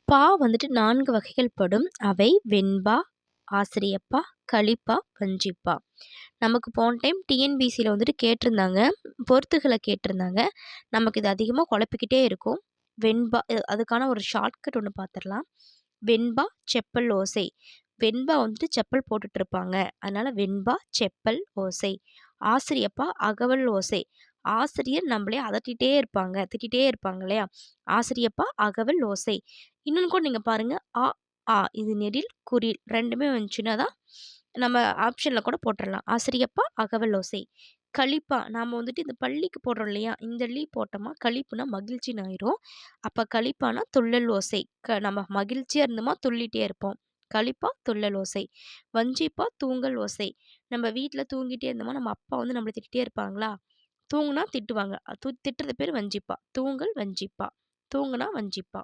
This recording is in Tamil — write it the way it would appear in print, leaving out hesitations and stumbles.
பா வந்துட்டு 4 வகைகள் படும். அவை வெண்பா, ஆசிரியப்பா, கலிப்பா, வஞ்சிப்பா. நமக்கு போன டைம் டிஎன்பிசில வந்துட்டு கேட்டிருந்தாங்க. பொறுத்துகள கேட்டிருந்தாங்க. நமக்கு இது அதிகமா குழப்பிக்கிட்டே இருக்கும். வெண்பா அதுக்கான ஒரு ஷார்ட்கட் ஒண்ணு பார்த்துரலாம். வெண்பா, செப்பல் ஓசை. வெண்பா வந்துட்டு செப்பல் போட்டுட்ருப்பாங்க. அதனால வெண்பா, செப்பல் ஓசை. ஆசிரியப்பா, அகவல் ஓசை. ஆசிரியர் நம்மளே அதட்டிட்டே இருப்பாங்க, திட்டிட்டே இருப்பாங்க இல்லையா? ஆசிரியப்பா, அகவல் ஓசை. இன்னொன்னு கூட நீங்க பாருங்க. அ, ஆ இது நெடில், குறில் 2மே வந்துச்சுன்னா தான் நம்ம ஆப்ஷன்ல கூட போட்டுறலாம். ஆசிரியப்பா, அகவல் ஓசை. களிப்பா நாம வந்துட்டு இந்த பள்ளிக்கு போடுறோம் இல்லையா? இந்த போட்டோமா, களிப்புனா மகிழ்ச்சின்னு ஆயிரும். அப்ப களிப்பானா துள்ளல் ஓசை. நம்ம மகிழ்ச்சியா இருந்தோமா துள்ளிட்டே இருப்போம். களிப்பா, துள்ளல் ஓசை. வஞ்சிப்பா, தூங்கல் ஓசை. நம்ம வீட்ல தூங்கிட்டே இருந்தோமா, நம்ம அப்பா வந்து நம்மள திட்டிட்டே இருப்பாங்களா? தூங்குனா திட்டுவாங்க. திட்டுறது பேரு வஞ்சிப்பா. தூங்கல், வஞ்சிப்பா. தூங்குனா வஞ்சிப்பா.